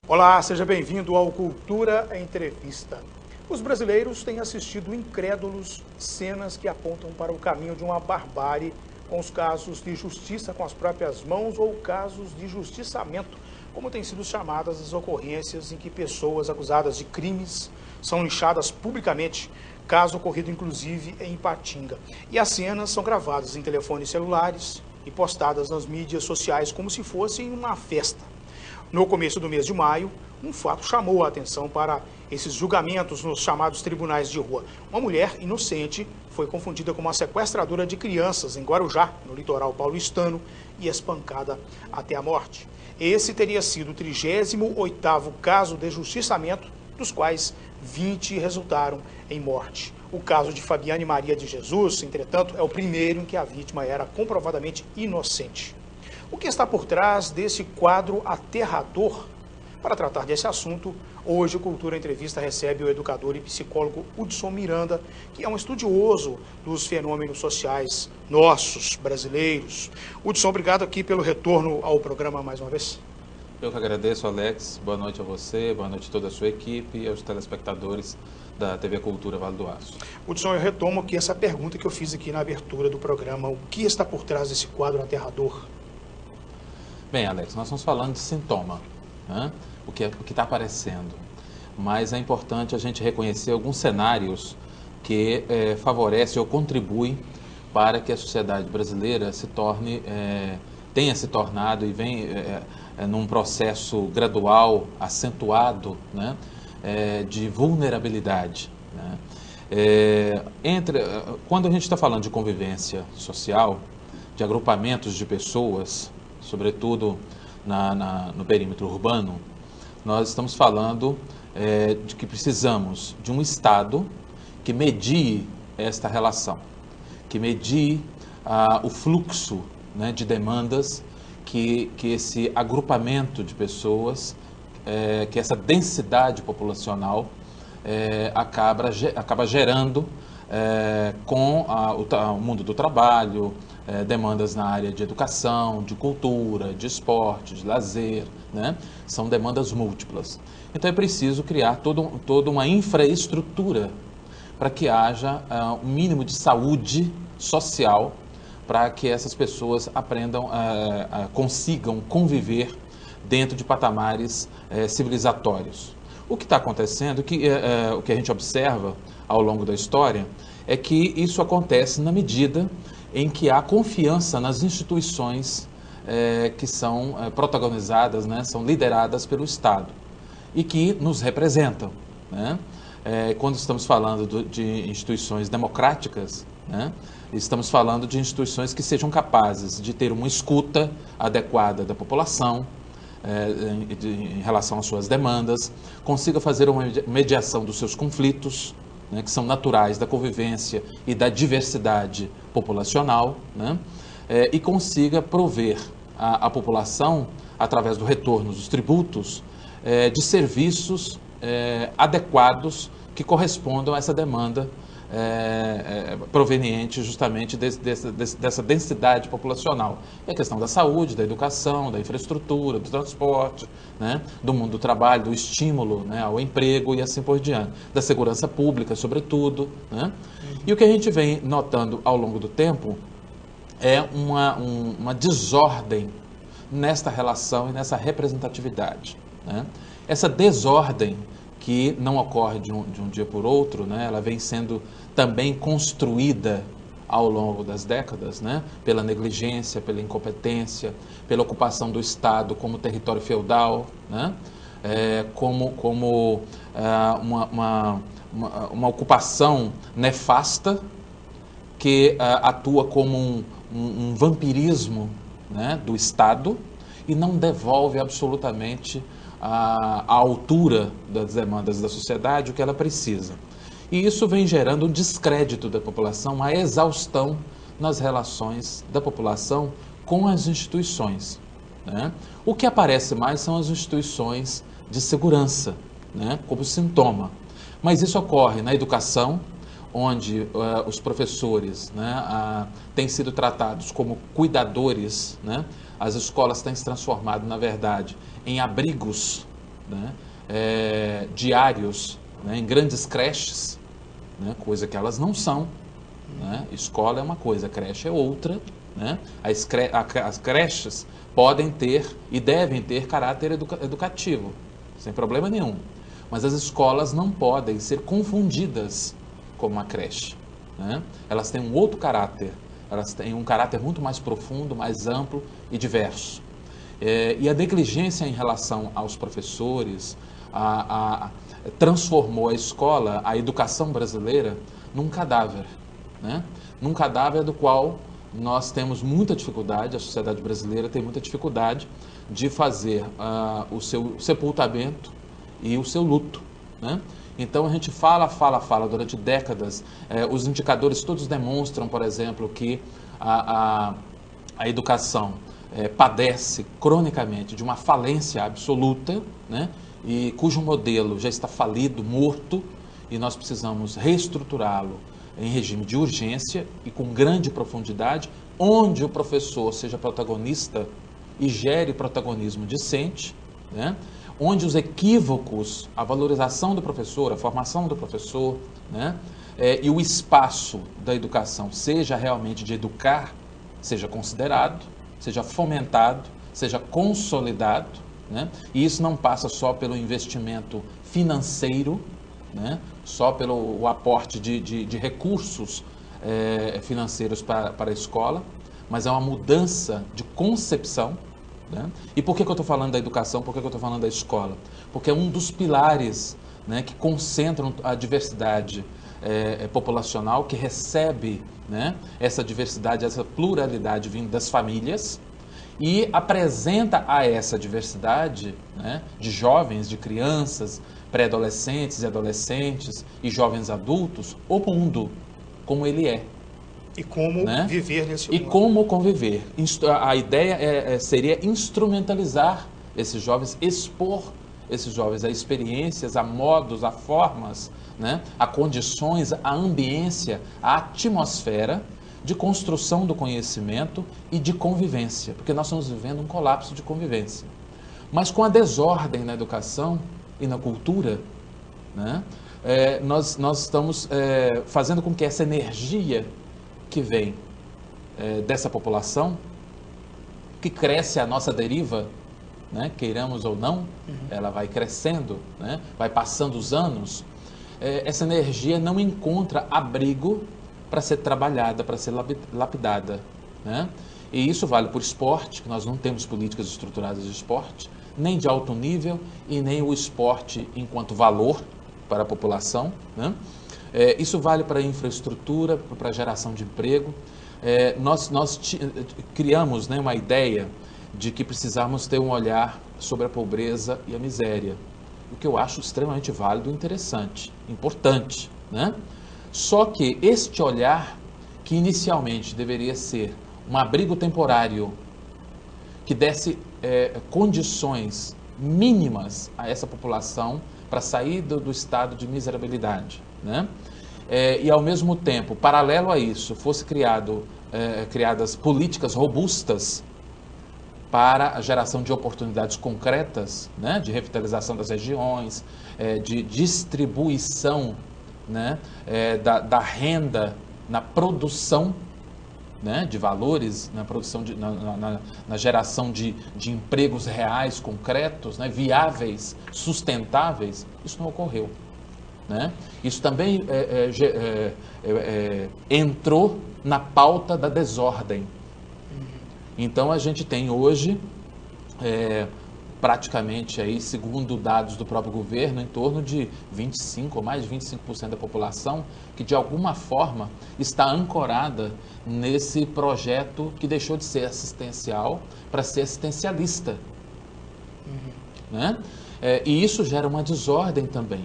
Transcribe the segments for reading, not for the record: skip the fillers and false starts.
Olá, seja bem-vindo ao Cultura Entrevista. Os brasileiros têm assistido incrédulos cenas que apontam para o caminho de uma barbárie, com os casos de justiça com as próprias mãos ou casos de justiçamento, como têm sido chamadas as ocorrências em que pessoas acusadas de crimes são linchadas publicamente, caso ocorrido inclusive em Ipatinga. E as cenas são gravadas em telefones celulares e postadas nas mídias sociais como se fossem uma festa. No começo do mês de maio, um fato chamou a atenção para esses julgamentos nos chamados tribunais de rua. Uma mulher inocente foi confundida com uma sequestradora de crianças em Guarujá, no litoral paulistano, e espancada até a morte. Esse teria sido o 38º caso de justiçamento, dos quais 20 resultaram em morte. O caso de Fabiane Maria de Jesus, entretanto, é o primeiro em que a vítima era comprovadamente inocente. O que está por trás desse quadro aterrador? Para tratar desse assunto, hoje o Cultura Entrevista recebe o educador e psicólogo Hudson Miranda, que é um estudioso dos fenômenos sociais nossos, brasileiros. Hudson, obrigado aqui pelo retorno ao programa mais uma vez. Eu que agradeço, Alex. Boa noite a você, boa noite a toda a sua equipe e aos telespectadores da TV Cultura Vale do Aço. Hudson, eu retomo aqui essa pergunta que eu fiz aqui na abertura do programa. O que está por trás desse quadro aterrador? Bem, Alex, nós estamos falando de sintoma, né? O que está aparecendo. Mas é importante a gente reconhecer alguns cenários que favorecem ou contribuem para que a sociedade brasileira tenha se tornado e vem num processo gradual, acentuado, né, de vulnerabilidade, né? Quando a gente está falando de convivência social, de agrupamentos de pessoas, sobretudo no perímetro urbano, nós estamos falando de que precisamos de um Estado que medie esta relação, que medie o fluxo, né, de demandas que esse agrupamento de pessoas, que essa densidade populacional acaba gerando com o mundo do trabalho, demandas na área de educação, de cultura, de esporte, de lazer, né? São demandas múltiplas. Então é preciso criar toda uma infraestrutura para que haja um mínimo de saúde social, para que essas pessoas consigam conviver dentro de patamares civilizatórios. O que está acontecendo, o que a gente observa ao longo da história, é que isso acontece na medida em que há confiança nas instituições que são protagonizadas, né, são lideradas pelo Estado e que nos representam, né? Quando estamos falando de instituições democráticas, né, estamos falando de instituições que sejam capazes de ter uma escuta adequada da população, em relação às suas demandas, consiga fazer uma mediação dos seus conflitos, né, que são naturais da convivência e da diversidade populacional, né, e consiga prover à população, através do retorno dos tributos, de serviços adequados que correspondam a essa demanda proveniente justamente dessa densidade populacional. É a questão da saúde, da educação, da infraestrutura, do transporte, né, do mundo do trabalho, do estímulo, né, ao emprego e assim por diante, da segurança pública, sobretudo, né? E o que a gente vem notando ao longo do tempo é uma desordem nesta relação e nessa representatividade, né? Essa desordem, que não ocorre de um dia por outro, né? Ela vem sendo também construída ao longo das décadas, né? Pela negligência, pela incompetência, pela ocupação do Estado como território feudal, né? Como uma ocupação nefasta que atua como um vampirismo, né, do Estado e não devolve absolutamente à altura das demandas da sociedade o que ela precisa. E isso vem gerando um descrédito da população, uma exaustão nas relações da população com as instituições, né? O que aparece mais são as instituições de segurança, né, como sintoma. Mas isso ocorre na educação, onde os professores, né, têm sido tratados como cuidadores, né? As escolas têm se transformado, na verdade, em abrigos né, diários, né, em grandes creches, né, coisa que elas não são. Né? Escola é uma coisa, creche é outra. Né? As creches podem ter e devem ter caráter educativo, sem problema nenhum. Mas as escolas não podem ser confundidas com uma creche. Né? Elas têm um outro caráter, elas têm um caráter muito mais profundo, mais amplo e diverso. E a negligência em relação aos professores transformou a escola, a educação brasileira, num cadáver. Né? Num cadáver do qual nós temos muita dificuldade, a sociedade brasileira tem muita dificuldade de fazer o seu sepultamento e o seu luto. Né? Então a gente fala durante décadas, os indicadores todos demonstram, por exemplo, que a educação padece cronicamente de uma falência absoluta, né? E cujo modelo já está falido, morto, e nós precisamos reestruturá-lo em regime de urgência e com grande profundidade, onde o professor seja protagonista e gere protagonismo decente, né? Onde os equívocos, a valorização do professor, a formação do professor, né? E o espaço da educação seja realmente de educar, seja considerado, seja fomentado, seja consolidado, né? E isso não passa só pelo investimento financeiro, né? Só pelo aporte de recursos financeiros para a escola, mas é uma mudança de concepção. Né? E por que eu estou falando da educação, por que eu estou falando da escola? Porque é um dos pilares, né, que concentram a diversidade populacional, que recebe, né, essa diversidade, essa pluralidade vindo das famílias e apresenta a essa diversidade, né, de jovens, de crianças, pré-adolescentes e adolescentes e jovens adultos, o mundo como ele é. E como, né, viver nesse mundo. E como conviver. A ideia seria instrumentalizar esses jovens, expor esses jovens a experiências, a modos, a formas, né, a condições, a ambiência, a atmosfera de construção do conhecimento e de convivência, porque nós estamos vivendo um colapso de convivência. Mas com a desordem na educação e na cultura, né, nós estamos fazendo com que essa energia que vem dessa população, que cresce à nossa deriva, né, queiramos ou não, ela vai crescendo, né, vai passando os anos, essa energia não encontra abrigo para ser trabalhada, para ser lapidada. Né? E isso vale para o esporte, que nós não temos políticas estruturadas de esporte, nem de alto nível e nem o esporte enquanto valor para a população. Né? Isso vale para a infraestrutura, para a geração de emprego. Nós criamos, né, uma ideia de que precisamos ter um olhar sobre a pobreza e a miséria, o que eu acho extremamente válido, interessante, importante. Né? Só que este olhar, que inicialmente deveria ser um abrigo temporário, que desse condições mínimas a essa população para sair do estado de miserabilidade, né? E ao mesmo tempo, paralelo a isso, fosse criadas políticas robustas para a geração de oportunidades concretas, né? De revitalização das regiões, de distribuição, né, da renda na produção, né, de valores, na produção na geração de empregos reais, concretos, né, viáveis, sustentáveis. Isso não ocorreu. Né? Isso também entrou na pauta da desordem. Então a gente tem hoje praticamente, aí, segundo dados do próprio governo, em torno de 25% ou mais de 25% da população que de alguma forma está ancorada nesse projeto que deixou de ser assistencial para ser assistencialista. Né? E isso gera uma desordem também.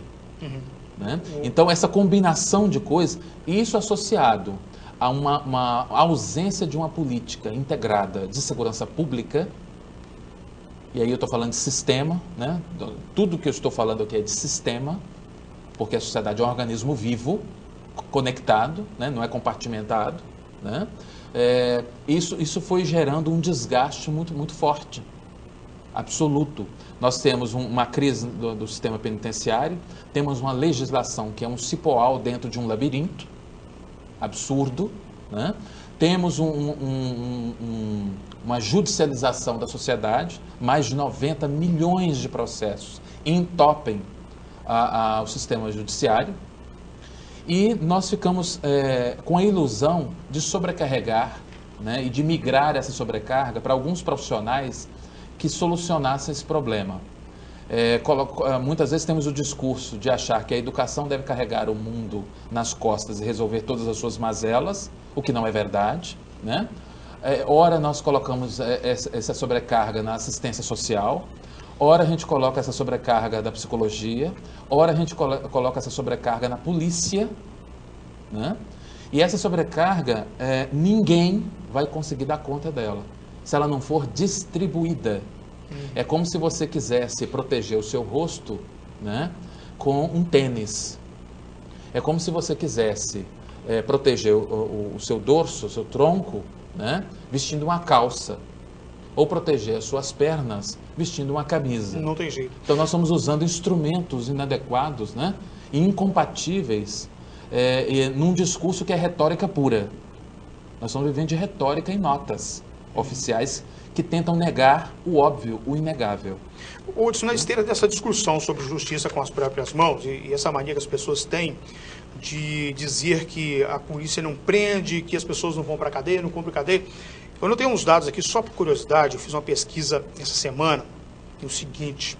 Né? Então essa combinação de coisas, isso associado a uma ausência de uma política integrada de segurança pública. E aí eu estou falando de sistema, né? Tudo que eu estou falando aqui é de sistema, porque a sociedade é um organismo vivo, conectado, né? Não é compartimentado. Né? Isso foi gerando um desgaste muito, muito forte. absoluto. Nós temos uma crise do sistema penitenciário, temos uma legislação que é um cipoal dentro de um labirinto, absurdo, né? Temos uma judicialização da sociedade, mais de 90 milhões de processos entopem o sistema judiciário, e nós ficamos com a ilusão de sobrecarregar, né, e de migrar essa sobrecarga para alguns profissionais que solucionassem esse problema. Muitas vezes temos o discurso de achar que a educação deve carregar o mundo nas costas e resolver todas as suas mazelas, o que não é verdade, né? Ora nós colocamos essa sobrecarga na assistência social, ora a gente coloca essa sobrecarga da psicologia, ora a gente coloca essa sobrecarga na polícia, né? E essa sobrecarga, ninguém vai conseguir dar conta dela, se ela não for distribuída. É como se você quisesse proteger o seu rosto, né, com um tênis. É como se você quisesse proteger o seu dorso, o seu tronco, né, vestindo uma calça. Ou proteger as suas pernas vestindo uma camisa. Não tem jeito. Então nós estamos usando instrumentos inadequados, né, e incompatíveis, num discurso que é retórica pura. Nós estamos vivendo de retórica em notas oficiais que tentam negar o óbvio, o inegável. Hudson, na esteira dessa discussão sobre justiça com as próprias mãos, e essa mania que as pessoas têm de dizer que a polícia não prende, que as pessoas não vão para a cadeia, não cumprem cadeia, eu não tenho uns dados aqui, só por curiosidade, eu fiz uma pesquisa essa semana, e o seguinte,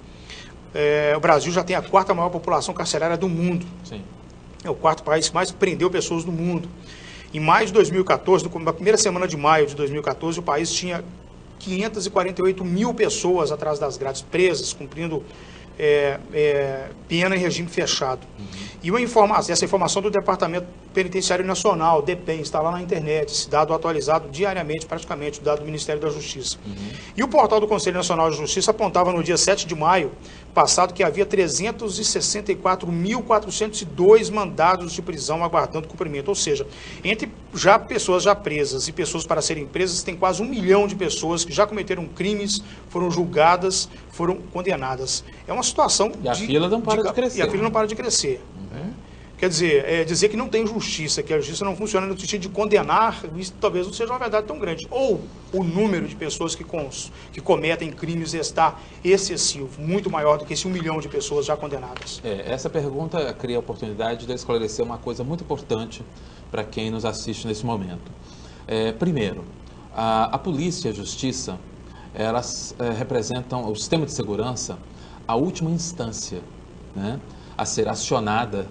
o Brasil já tem a 4ª maior população carcerária do mundo. Sim. É o 4º país que mais prendeu pessoas no mundo. Em maio de 2014, na primeira semana de maio de 2014, o país tinha 548 mil pessoas atrás das grades, presas, cumprindo pena em regime fechado. E essa informação do Departamento Penitenciário Nacional, DEPEN, está lá na internet, esse dado atualizado diariamente, praticamente, o dado do Ministério da Justiça. E o portal do Conselho Nacional de Justiça apontava no dia 7 de maio passado que havia 364.402 mandados de prisão aguardando cumprimento, ou seja, entre pessoas já presas e pessoas para serem presas, tem quase 1 milhão de pessoas que já cometeram crimes, foram julgadas, foram condenadas. É uma situação... E a fila não para de crescer. E a fila não para de crescer. Quer dizer, dizer que não tem justiça, que a justiça não funciona no sentido de condenar, isso talvez não seja uma verdade tão grande. Ou o número de pessoas que cometem crimes está excessivo, muito maior do que esse 1 milhão de pessoas já condenadas. Essa pergunta cria a oportunidade de esclarecer uma coisa muito importante para quem nos assiste nesse momento. Primeiro, a polícia e a justiça, elas representam o sistema de segurança, a última instância, né, a ser acionada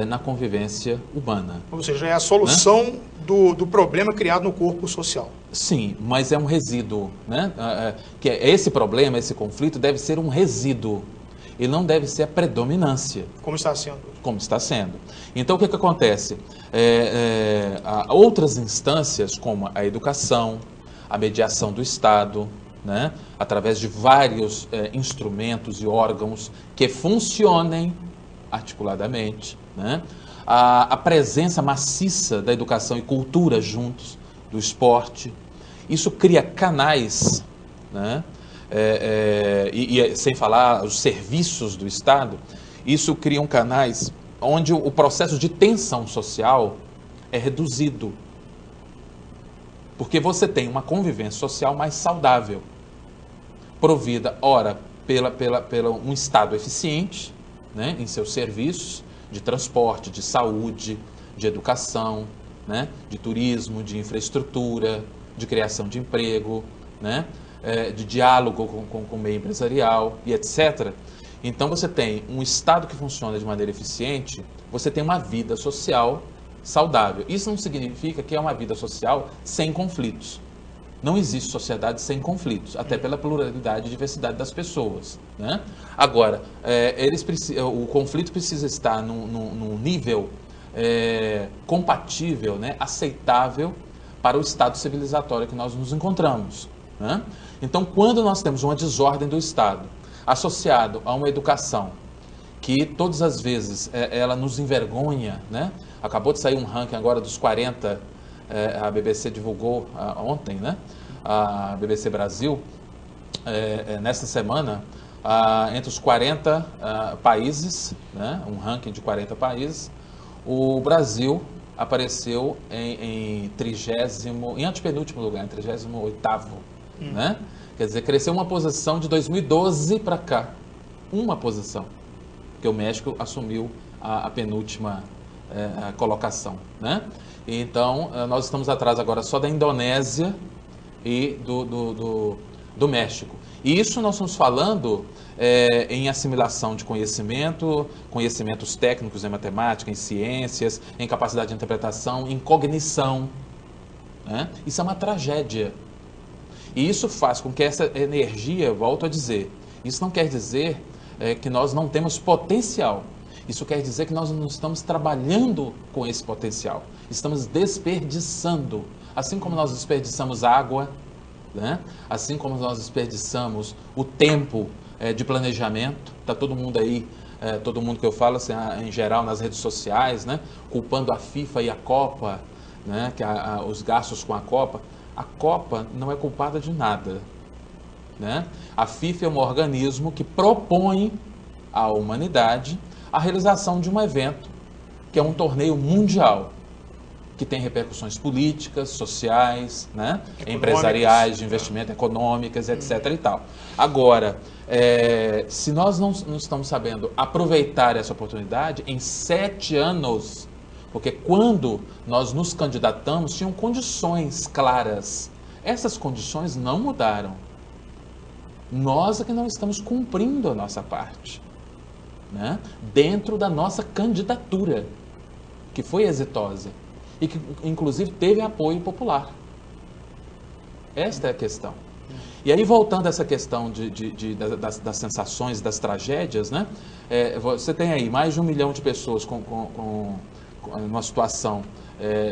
na convivência humana. Ou seja, é a solução, né, do problema criado no corpo social. Sim, mas é um resíduo, né? Que esse problema, esse conflito deve ser um resíduo. Ele não deve ser a predominância. Como está sendo. Como está sendo. Então, o que acontece? Outras instâncias, como a educação, a mediação do Estado, né, através de vários instrumentos e órgãos que funcionem articuladamente, né, a presença maciça da educação e cultura juntos, do esporte, isso cria canais, né, e sem falar os serviços do Estado, isso cria canais onde o processo de tensão social é reduzido. Porque você tem uma convivência social mais saudável, provida, ora, pela um Estado eficiente, né, em seus serviços de transporte, de saúde, de educação, né, de turismo, de infraestrutura, de criação de emprego, né, de diálogo com o meio empresarial e etc. Então você tem um Estado que funciona de maneira eficiente, você tem uma vida social saudável. Isso não significa que é uma vida social sem conflitos. Não existe sociedade sem conflitos, até pela pluralidade e diversidade das pessoas, né? Agora, o conflito precisa estar num nível compatível, né, aceitável para o estado civilizatório que nós nos encontramos, né? Então, quando nós temos uma desordem do Estado associado a uma educação que todas as vezes ela nos envergonha, né? Acabou de sair um ranking agora dos 40, a BBC divulgou ontem, né? A BBC Brasil, nesta semana, entre os 40 países, né, um ranking de 40 países, o Brasil apareceu em antepenúltimo lugar, em 38º, né? Quer dizer, cresceu uma posição de 2012 para cá, uma posição, porque o México assumiu a penúltima colocação, né? Então, nós estamos atrás agora só da Indonésia e do México. E isso nós estamos falando em assimilação de conhecimento, conhecimentos técnicos em matemática, em ciências, em capacidade de interpretação, em cognição, né? Isso é uma tragédia. E isso faz com que essa energia, volto a dizer, isso não quer dizer que nós não temos potencial. Isso quer dizer que nós não estamos trabalhando com esse potencial. Estamos desperdiçando. Assim como nós desperdiçamos água, né? Assim como nós desperdiçamos o tempo de planejamento. Está todo mundo aí, todo mundo que eu falo, assim, em geral, nas redes sociais, né? Culpando a FIFA e a Copa, né? Os gastos com a Copa. A Copa não é culpada de nada, né? A FIFA é um organismo que propõe à humanidade a realização de um evento, que é um torneio mundial, que tem repercussões políticas, sociais, né? Empresariais, de investimento, econômicas, etc. e tal. Agora, se nós não estamos sabendo aproveitar essa oportunidade, em 7 anos, porque quando nós nos candidatamos, tinham condições claras. Essas condições não mudaram. Nós é que não estamos cumprindo a nossa parte, né? Dentro da nossa candidatura, que foi exitosa e que, inclusive, teve apoio popular. Esta é a questão. E aí, voltando a essa questão das sensações, das tragédias, né? Você tem aí mais de 1 milhão de pessoas com uma situação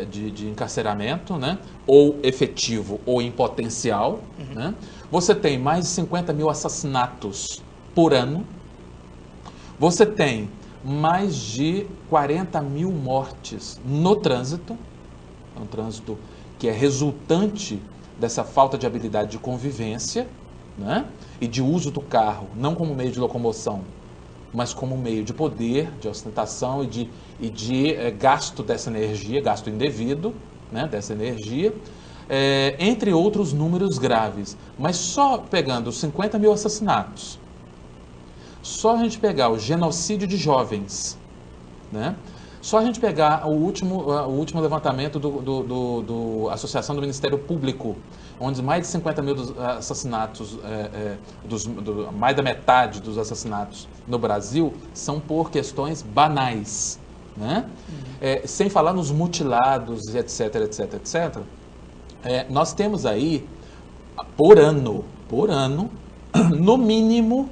de encarceramento, né? Ou efetivo ou em potencial. Né? Você tem mais de 50 mil assassinatos por ano. Você tem mais de 40 mil mortes no trânsito, um trânsito que é resultante dessa falta de habilidade de convivência, né? E de uso do carro, não como meio de locomoção, mas como meio de poder, de ostentação e de gasto dessa energia, gasto indevido, né, dessa energia, entre outros números graves. Mas só pegando os 50 mil assassinatos, só a gente pegar o genocídio de jovens, né, só a gente pegar o último levantamento do Associação do Ministério Público, onde mais de 50 mil assassinatos, mais da metade dos assassinatos no Brasil são por questões banais, né? Sem falar nos mutilados, etc, etc, etc. Nós temos aí, por ano, no mínimo,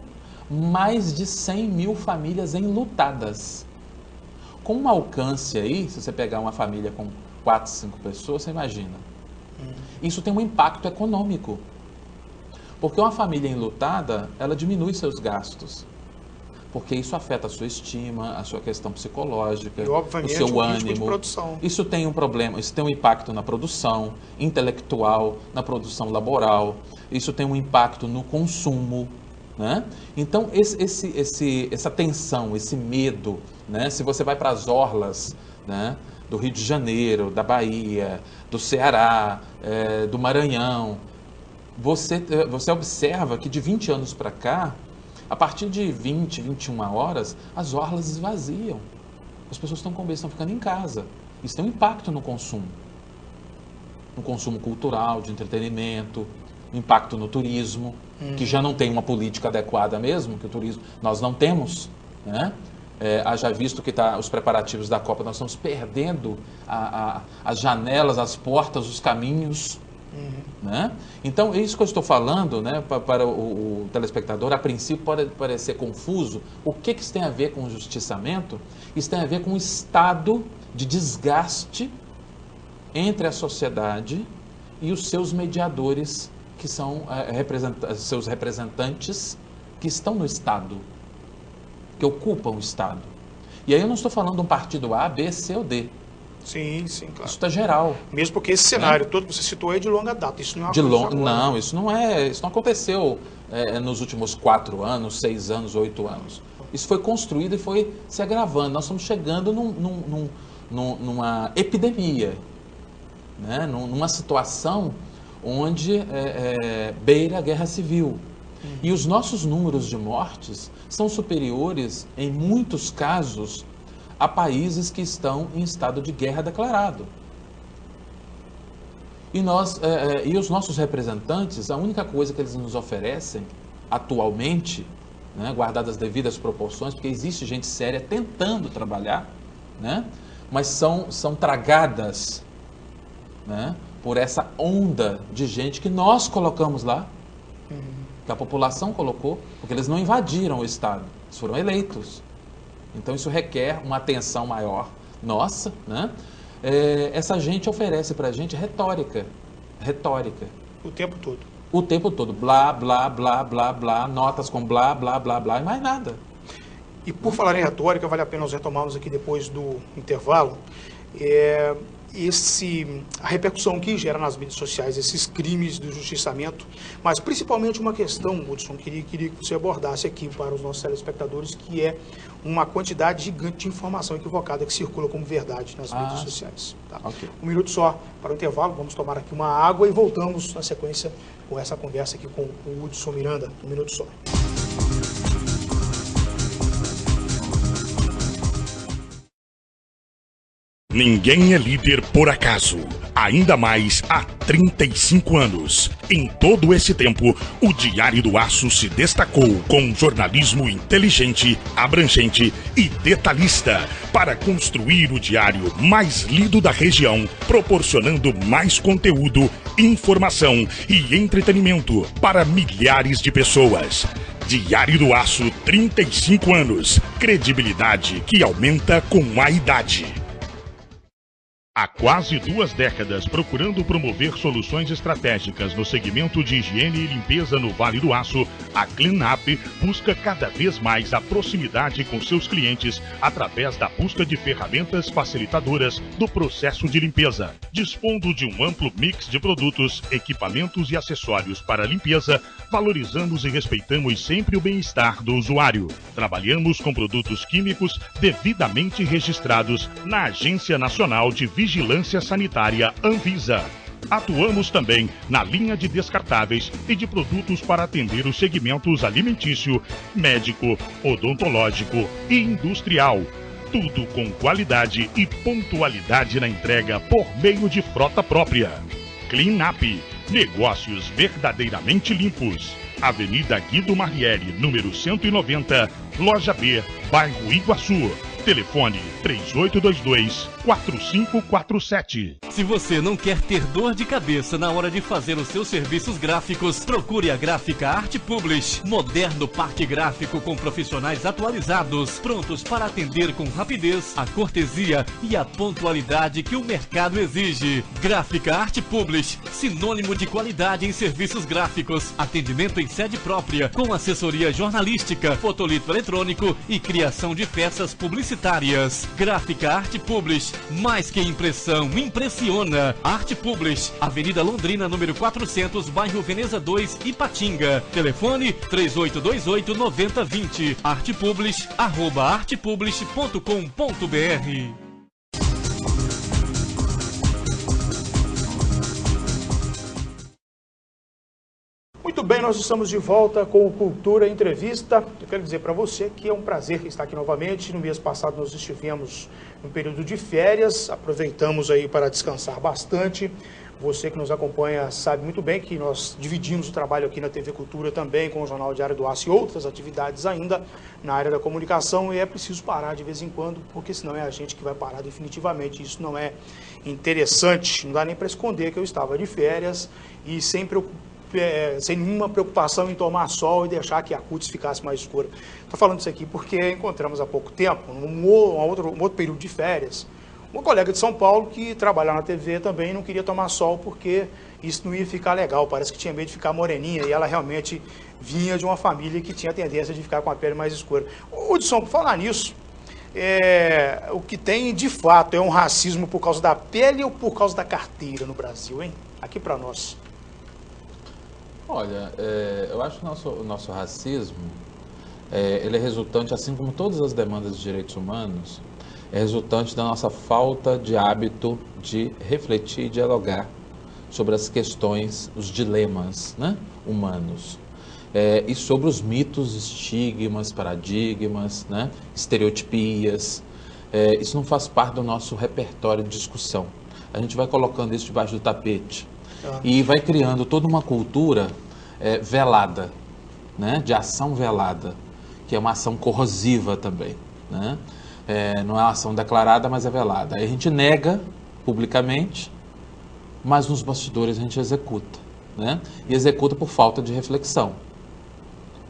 mais de 100 mil famílias enlutadas. Com um alcance aí, se você pegar uma família com 4, 5 pessoas, você imagina. Isso tem um impacto econômico. Porque uma família enlutada, ela diminui seus gastos. Porque isso afeta a sua estima, a sua questão psicológica, e, obviamente, o seu ânimo. De produção. Isso tem um problema, isso tem um impacto na produção intelectual, na produção laboral. Isso tem um impacto no consumo. Né? Então, essa tensão, esse medo, né? Se você vai para as orlas, né, do Rio de Janeiro, da Bahia, do Ceará, do Maranhão, você observa que de 20 anos para cá, a partir de 20, 21 horas, as orlas esvaziam. As pessoas estão ficando em casa. Isso tem um impacto no consumo cultural, de entretenimento, impacto no turismo, que já não tem uma política adequada mesmo, que o turismo nós não temos, né? Haja visto que os preparativos da Copa, nós estamos perdendo as janelas, as portas, os caminhos, né? Então, é isso que eu estou falando, né, para o telespectador. A princípio pode parecer confuso. O que isso tem a ver com o justiçamento? Isso tem a ver com um estado de desgaste entre a sociedade e os seus mediadores, que são seus representantes que estão no Estado, que ocupam o Estado. E aí eu não estou falando de um partido A, B, C ou D. Sim, sim, claro. Isso está geral. Mesmo porque esse cenário todo que você citou é de longa data. Isso não é uma De coisa long... agora. Não, isso não aconteceu nos últimos 4 anos, 6 anos, 8 anos. Isso foi construído e foi se agravando. Nós estamos chegando numa epidemia, né? Numa situação onde beira a guerra civil. E os nossos números de mortes são superiores, em muitos casos, a países que estão em estado de guerra declarado. E os nossos representantes, a única coisa que eles nos oferecem atualmente, né, guardadas as devidas proporções, porque existe gente séria tentando trabalhar, né, mas são tragadas, né, por essa onda de gente que nós colocamos lá, que a população colocou, porque eles não invadiram o Estado, eles foram eleitos. Então isso requer uma atenção maior nossa, né? Essa gente oferece para a gente retórica. O tempo todo. O tempo todo. Blá, blá, blá, blá, blá, notas com blá, blá, blá, blá e mais nada. E por falar em retórica, vale a pena nós retomarmos aqui depois do intervalo, a repercussão que gera nas mídias sociais, esses crimes do justiçamento, mas principalmente uma questão, Hudson, queria que você abordasse aqui para os nossos telespectadores, que é uma quantidade gigante de informação equivocada que circula como verdade nas mídias sociais. Tá? Okay. Um minuto só para o intervalo, vamos tomar aqui uma água e voltamos na sequência com essa conversa aqui com o Hudson Miranda. Um minuto só. Ninguém é líder por acaso, ainda mais há 35 anos. Em todo esse tempo, o Diário do Aço se destacou com um jornalismo inteligente, abrangente e detalhista para construir o diário mais lido da região, proporcionando mais conteúdo, informação e entretenimento para milhares de pessoas. Diário do Aço, 35 anos. Credibilidade que aumenta com a idade. Há quase 2 décadas, procurando promover soluções estratégicas no segmento de higiene e limpeza no Vale do Aço, a Cleanup busca cada vez mais a proximidade com seus clientes através da busca de ferramentas facilitadoras do processo de limpeza, dispondo de um amplo mix de produtos, equipamentos e acessórios para limpeza. Valorizamos e respeitamos sempre o bem-estar do usuário. Trabalhamos com produtos químicos devidamente registrados na Agência Nacional de Vigilância Sanitária Anvisa. Atuamos também na linha de descartáveis e de produtos para atender os segmentos alimentício, médico, odontológico e industrial. Tudo com qualidade e pontualidade na entrega por meio de frota própria. Cleanup, negócios verdadeiramente limpos. Avenida Guido Marrieri, número 190, Loja B, bairro Iguaçu. Telefone 3822-4547. Se você não quer ter dor de cabeça na hora de fazer os seus serviços gráficos, procure a Gráfica Arte Publish. Moderno parque gráfico com profissionais atualizados, prontos para atender com rapidez, a cortesia e a pontualidade que o mercado exige. Gráfica Arte Publish, sinônimo de qualidade em serviços gráficos. Atendimento em sede própria, com assessoria jornalística, fotolito eletrônico e criação de peças publicitárias. Gráfica Arte Publish, mais que impressão, impressiona. Arte Publish, Avenida Londrina, número 400, bairro Veneza 2, Ipatinga. Telefone 3828-9020. Artepublish, @artepublish.com.br. Muito bem, nós estamos de volta com o Cultura Entrevista. Eu quero dizer para você que é um prazer estar aqui novamente. No mês passado nós estivemos no período de férias, aproveitamos aí para descansar bastante. Você que nos acompanha sabe muito bem que nós dividimos o trabalho aqui na TV Cultura também com o Jornal Diário do Aço e outras atividades ainda na área da comunicação, e é preciso parar de vez em quando, porque senão é a gente que vai parar definitivamente. Isso não é interessante, não dá nem para esconder que eu estava de férias e sem nenhuma preocupação em tomar sol e deixar que a cutis ficasse mais escura. Estou falando isso aqui porque encontramos há pouco tempo, um outro período de férias, uma colega de São Paulo que trabalha na TV também não queria tomar sol porque isso não ia ficar legal, parece que tinha medo de ficar moreninha, e ela realmente vinha de uma família que tinha a tendência de ficar com a pele mais escura. Hudson, por falar nisso, o que tem de fato é um racismo por causa da pele ou por causa da carteira no Brasil, hein? Aqui para nós. Olha, eu acho que o nosso racismo, ele é resultante, assim como todas as demandas de direitos humanos, é resultante da nossa falta de hábito de refletir e dialogar sobre as questões, os dilemas, né, humanos. E sobre os mitos, estigmas, paradigmas, né, estereotipias. Isso não faz parte do nosso repertório de discussão. A gente vai colocando isso debaixo do tapete. E vai criando toda uma cultura velada, né, de ação velada, que é uma ação corrosiva também, né? Não é uma ação declarada, mas é velada. Aí a gente nega publicamente, mas nos bastidores a gente executa, né? E executa por falta de reflexão,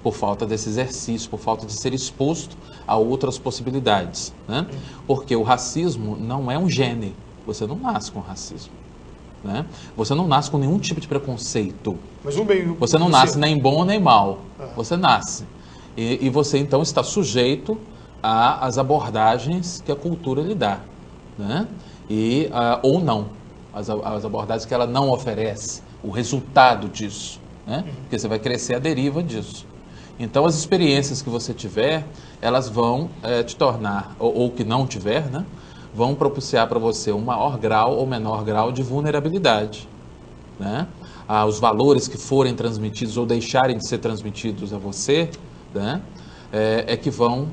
por falta desse exercício, por falta de ser exposto a outras possibilidades, né? Porque o racismo não é um gene, você não nasce com racismo, né? Você não nasce com nenhum tipo de preconceito. Mas você não nasce nem bom nem mal, você nasce. E você então está sujeito às abordagens que a cultura lhe dá, né? Ou não, as abordagens que ela não oferece, o resultado disso, né? Porque você vai crescer à deriva disso. Então as experiências que você tiver, elas vão te tornar, ou que não tiver, né? Vão propiciar para você um maior grau ou menor grau de vulnerabilidade, né? Os valores que forem transmitidos ou deixarem de ser transmitidos a você, né, que vão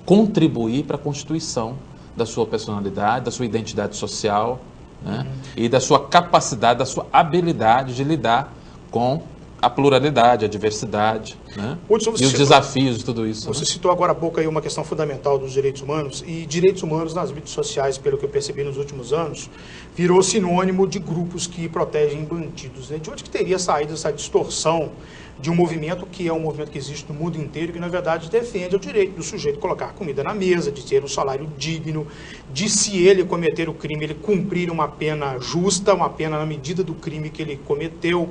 contribuir para a constituição da sua personalidade, da sua identidade social, né, e da sua capacidade, da sua habilidade de lidar com a pluralidade, a diversidade, né, e os desafios de tudo isso. Você citou agora há pouco aí uma questão fundamental dos direitos humanos, e direitos humanos nas mídias sociais, pelo que eu percebi nos últimos anos, virou sinônimo de grupos que protegem bandidos, né? De onde que teria saído essa distorção de um movimento que é um movimento que existe no mundo inteiro, que na verdade defende o direito do sujeito colocar comida na mesa, de ter um salário digno, de, se ele cometer o crime, ele cumprir uma pena justa, uma pena na medida do crime que ele cometeu,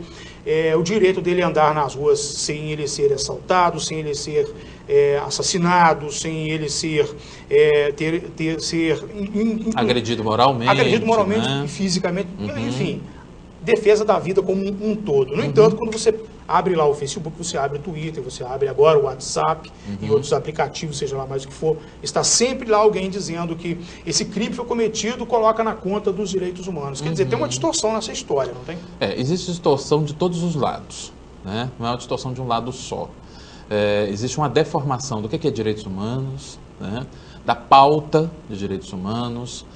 o direito dele andar nas ruas sem ele ser assaltado, sem ele ser assassinado, sem ele ser agredido moralmente, né? E fisicamente, enfim, defesa da vida como um todo. No entanto, quando você abre lá o Facebook, você abre o Twitter, você abre agora o WhatsApp e outros aplicativos, seja lá mais o que for, está sempre lá alguém dizendo que esse crime foi cometido, coloca na conta dos direitos humanos. Quer dizer, tem uma distorção nessa história, não tem? Existe distorção de todos os lados, né? Não é uma distorção de um lado só. Existe uma deformação do que é direitos humanos, né? Da pauta de direitos humanos,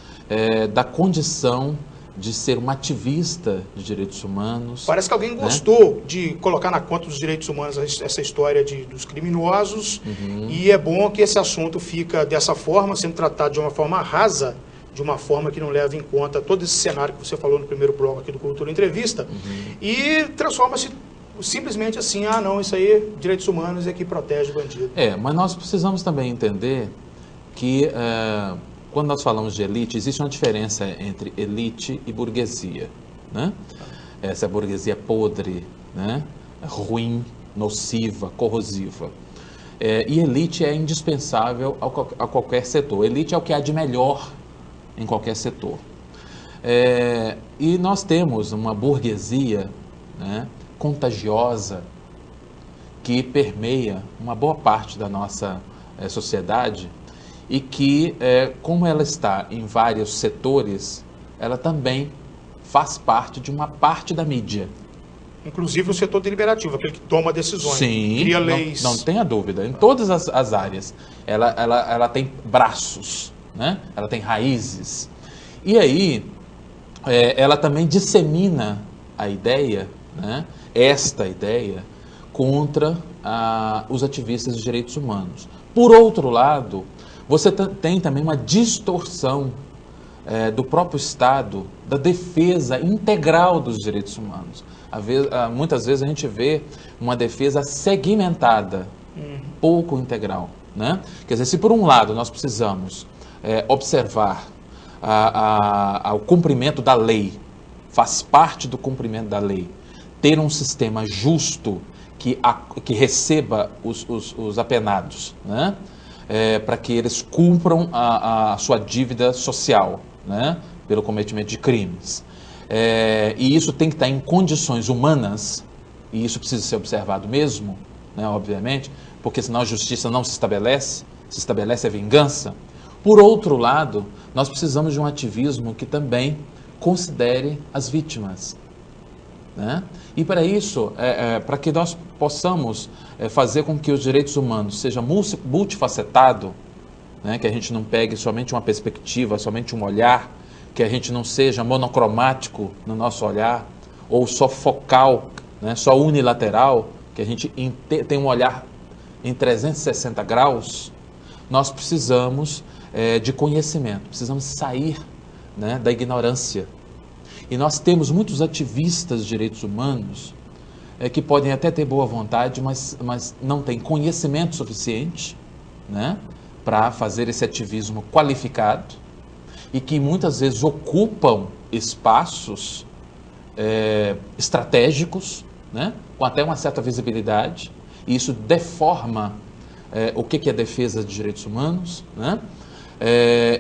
da condição de ser uma ativista de direitos humanos. Parece que alguém gostou de colocar na conta dos direitos humanos essa história dos criminosos, e é bom que esse assunto fica dessa forma, sendo tratado de uma forma rasa, de uma forma que não leva em conta todo esse cenário que você falou no primeiro bloco aqui do Cultura Entrevista, e transforma-se simplesmente assim, não, isso aí, direitos humanos é que protege o bandido. Mas nós precisamos também entender que quando nós falamos de elite, existe uma diferença entre elite e burguesia, né? Essa é a burguesia podre, né? Ruim, nociva, corrosiva. E elite é indispensável a qualquer setor. Elite é o que há de melhor em qualquer setor. E nós temos uma burguesia, né, contagiosa, que permeia uma boa parte da nossa sociedade, e que, como ela está em vários setores, ela também faz parte de uma parte da mídia. Inclusive o setor deliberativo, aquele que toma decisões, cria leis. Não tenha dúvida, em todas as áreas. Ela tem braços, né? Ela tem raízes. E aí, ela também dissemina a ideia, né? Esta ideia, contra os ativistas de direitos humanos. Por outro lado, você tem também uma distorção do próprio Estado, da defesa integral dos direitos humanos. Muitas vezes a gente vê uma defesa segmentada, pouco integral, né? Quer dizer, se por um lado nós precisamos observar o cumprimento da lei, faz parte do cumprimento da lei, ter um sistema justo que receba os apenados, né? para que eles cumpram a sua dívida social, né, pelo cometimento de crimes. E isso tem que estar em condições humanas, e isso precisa ser observado mesmo, né, obviamente, porque senão a justiça não se estabelece a vingança. Por outro lado, nós precisamos de um ativismo que também considere as vítimas, né? E para isso, para que nós possamos fazer com que os direitos humanos sejam multifacetado, né? Que a gente não pegue somente uma perspectiva, somente um olhar, que a gente não seja monocromático no nosso olhar, ou só focal, né? Só unilateral, que a gente tem um olhar em 360 graus, nós precisamos de conhecimento, precisamos sair, né, da ignorância. E nós temos muitos ativistas de direitos humanos que podem até ter boa vontade, mas não têm conhecimento suficiente, né, para fazer esse ativismo qualificado e que muitas vezes ocupam espaços estratégicos, né, com até uma certa visibilidade, e isso deforma o que é defesa de direitos humanos, né?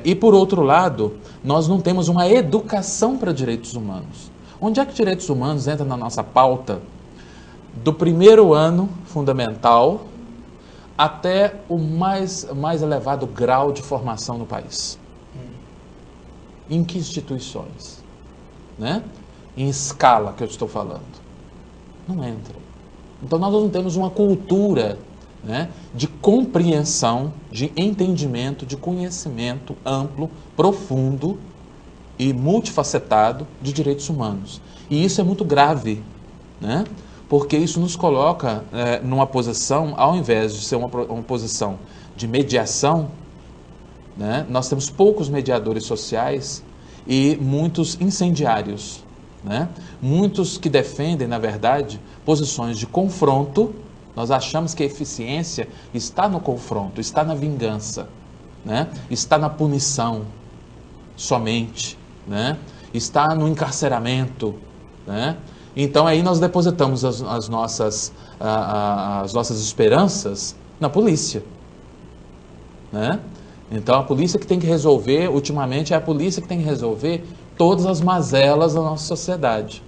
E por outro lado, nós não temos uma educação para direitos humanos. Onde é que direitos humanos entram na nossa pauta? Do primeiro ano fundamental até o mais elevado grau de formação no país. Em que instituições? Né? Em escala que eu estou falando. Não entra. Então nós não temos uma cultura, né, de compreensão, de entendimento, de conhecimento amplo, profundo e multifacetado de direitos humanos. E isso é muito grave, né, porque isso nos coloca numa posição, ao invés de ser uma posição de mediação, né, nós temos poucos mediadores sociais e muitos incendiários, né, muitos que defendem, na verdade, posições de confronto. Nós achamos que a eficiência está no confronto, está na vingança, né? Está na punição somente, né? Está no encarceramento, né? Então aí nós depositamos as nossas esperanças na polícia, né? Então a polícia que tem que resolver, ultimamente é a polícia que tem que resolver todas as mazelas da nossa sociedade,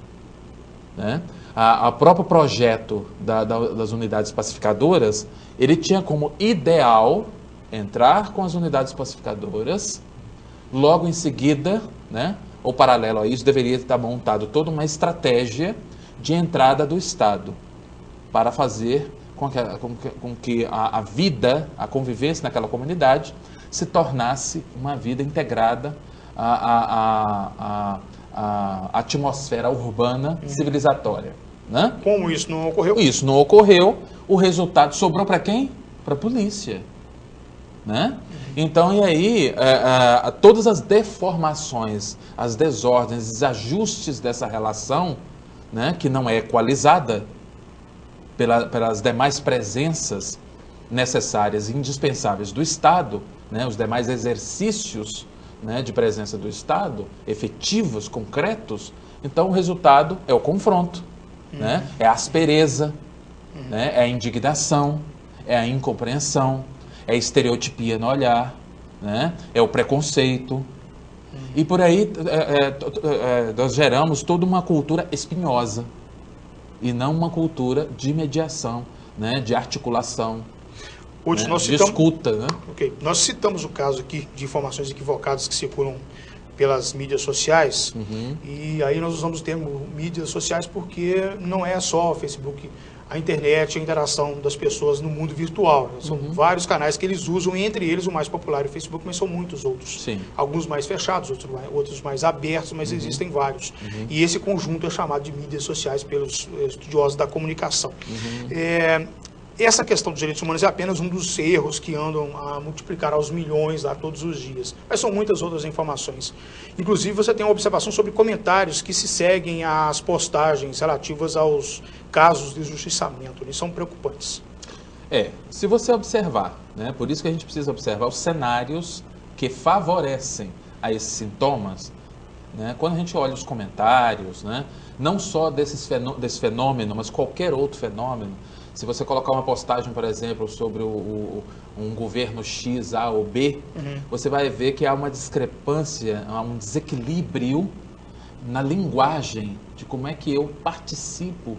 né? O próprio projeto das unidades pacificadoras, ele tinha como ideal entrar com as unidades pacificadoras, logo em seguida, né, ou paralelo a isso, deveria estar montado toda uma estratégia de entrada do Estado para fazer com que a vida, a convivência naquela comunidade se tornasse uma vida integrada à atmosfera urbana civilizatória. Né? Como isso não ocorreu? Isso não ocorreu, o resultado sobrou para quem? Para a polícia. Né? Então, e aí, todas as deformações, as desordens, os ajustes dessa relação, né, que não é equalizada pelas demais presenças necessárias e indispensáveis do Estado, né, os demais exercícios, né, de presença do Estado, efetivos, concretos, então o resultado é o confronto, né, é a aspereza, né, é a indignação, é a incompreensão, é a estereotipia no olhar, né, é o preconceito. E por aí nós geramos toda uma cultura espinhosa e não uma cultura de mediação, né, de articulação, Hoje, né, nós de escuta. Né? Okay. Nós citamos o caso aqui de informações equivocadas que circulam pelas mídias sociais, e aí nós usamos o termo mídias sociais porque não é só o Facebook, a internet, a interação das pessoas no mundo virtual. São vários canais que eles usam, e entre eles o mais popular é o Facebook, mas são muitos outros. Sim. Alguns mais fechados, outros mais abertos, mas existem vários. E esse conjunto é chamado de mídias sociais pelos estudiosos da comunicação. Essa questão dos direitos humanos é apenas um dos erros que andam a multiplicar aos milhões todos os dias. Mas são muitas outras informações. Inclusive, você tem uma observação sobre comentários que se seguem às postagens relativas aos casos de injustiçamento. Eles são preocupantes. Se você observar, né, por isso que a gente precisa observar os cenários que favorecem a esses sintomas, né, quando a gente olha os comentários, né, não só desse fenômeno, mas qualquer outro fenômeno, Se você colocar uma postagem, por exemplo, sobre um governo X, A ou B, você vai ver que há uma discrepância, há um desequilíbrio na linguagem de como é que eu participo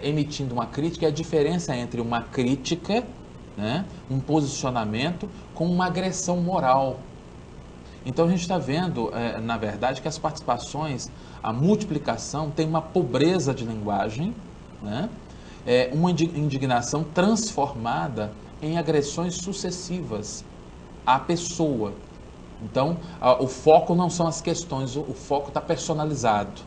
emitindo uma crítica, e a diferença entre uma crítica, né, um posicionamento, com uma agressão moral. Então a gente está vendo, na verdade, que as participações, a multiplicação tem uma pobreza de linguagem, né? Uma indignação transformada em agressões sucessivas à pessoa. Então, o foco não são as questões, o foco está personalizado.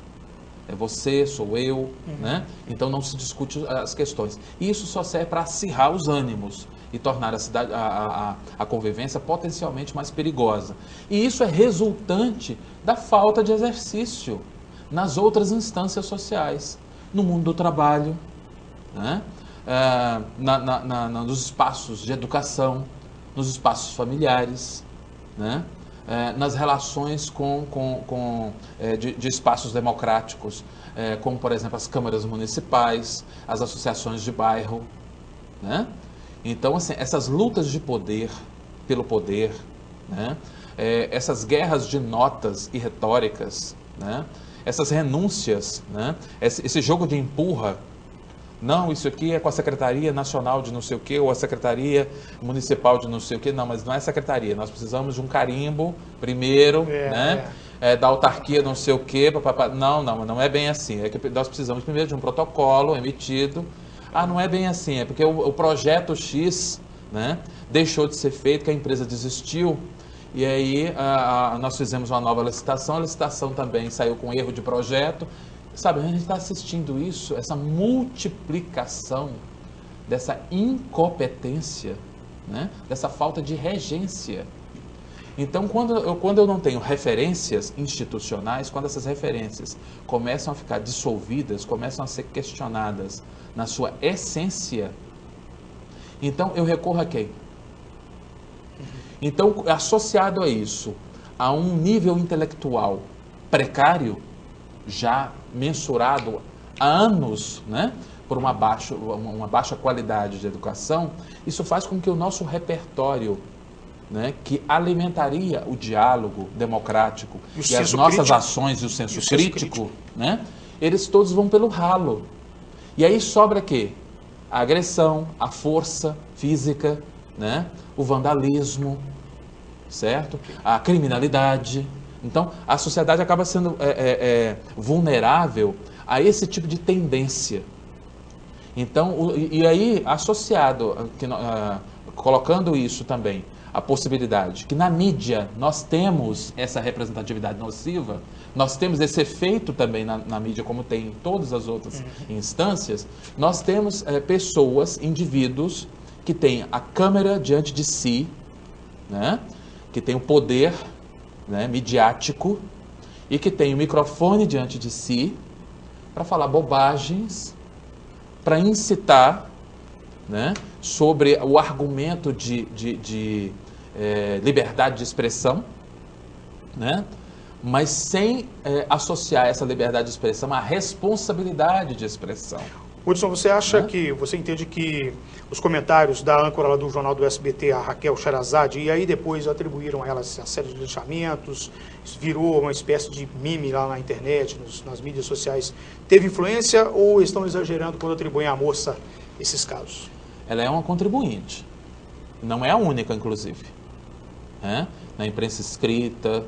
É você, sou eu, né? Então não se discute as questões. E isso só serve para acirrar os ânimos e tornar a convivência potencialmente mais perigosa. E isso é resultante da falta de exercício nas outras instâncias sociais, no mundo do trabalho, né? Nos espaços de educação, nos espaços familiares, né? Nas relações de espaços democráticos, como, por exemplo, as câmaras municipais, as associações de bairro, né? Então, assim, essas lutas de poder pelo poder, né? Essas guerras de notas e retóricas, né? Essas renúncias, né? Esse jogo de empurra. Não, isso aqui é com a Secretaria Nacional de não sei o quê, ou a Secretaria Municipal de não sei o quê. Não, mas não é secretaria. Nós precisamos de um carimbo primeiro, né? Da autarquia não sei o quê. Não é bem assim. É que nós precisamos primeiro de um protocolo emitido. Não é bem assim. É porque o projeto X, né, deixou de ser feito, que a empresa desistiu. E aí nós fizemos uma nova licitação. A licitação também saiu com erro de projeto. Sabe, a gente está assistindo isso, essa multiplicação dessa incompetência, né? Dessa falta de regência. Então, quando eu não tenho referências institucionais, quando essas referências começam a ficar dissolvidas, começam a ser questionadas na sua essência, então eu recorro a quem? Então, associado a isso, a um nível intelectual precário, já mensurado há anos, né, por uma baixa qualidade de educação, isso faz com que o nosso repertório, né, que alimentaria o diálogo democrático e as nossas ações e o senso crítico, né, eles todos vão pelo ralo. E aí sobra quê? A agressão, a força física, né, o vandalismo, certo? A criminalidade. Então, a sociedade acaba sendo vulnerável a esse tipo de tendência. Então, e aí, associado, colocando isso também, a possibilidade que na mídia nós temos essa representatividade nociva, nós temos esse efeito também na mídia, como tem em todas as outras instâncias, nós temos pessoas, indivíduos, que têm a câmera diante de si, né, que tem o poder, né, midiático, e que tem o microfone diante de si para falar bobagens, para incitar, né, sobre o argumento de liberdade de expressão, né, mas sem associar essa liberdade de expressão à responsabilidade de expressão. Hudson, você acha você entende que os comentários da âncora lá do jornal do SBT, a Raquel Sherazade, e aí depois atribuíram a ela a série de linchamentos, isso virou uma espécie de meme lá na internet, nas mídias sociais, teve influência ou estão exagerando quando atribuem à moça esses casos? Ela é uma contribuinte, não é a única, inclusive, né? Na imprensa escrita,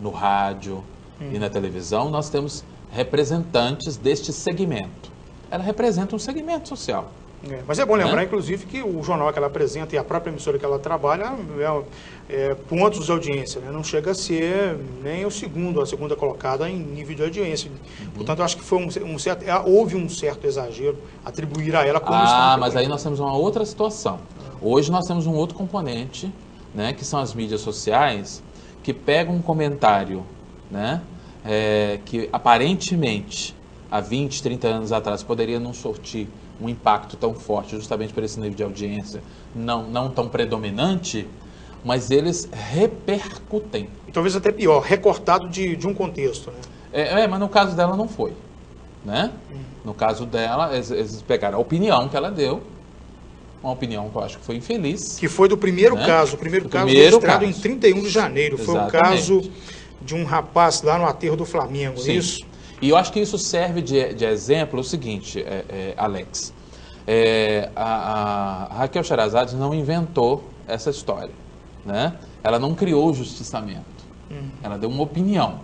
no rádio e na televisão, nós temos representantes deste segmento. Ela representa um segmento social. Mas é bom lembrar, inclusive, que o jornal que ela apresenta e a própria emissora que ela trabalha pontos de audiência, né? Não chega a ser nem a segunda colocada em nível de audiência. Portanto, eu acho que foi houve um certo exagero atribuir a ela como mas aí nós temos uma outra situação. Hoje nós temos um outro componente, né, que são as mídias sociais, que pegam um comentário, né, que aparentemente há 20, 30 anos atrás poderia não sortir um impacto tão forte, justamente por esse nível de audiência não tão predominante, mas eles repercutem. E talvez até pior, recortado de um contexto, né? Mas no caso dela não foi. né? No caso dela, eles pegaram a opinião que ela deu, uma opinião que eu acho que foi infeliz. Que foi do primeiro né? caso, o primeiro caso registrado em 31 de janeiro. Exatamente. Foi o caso de um rapaz lá no aterro do Flamengo, Sim. isso? E eu acho que isso serve de exemplo o seguinte, Alex. A Raquel Sherazade não inventou essa história, né? Ela não criou o justiçamento. Ela deu uma opinião,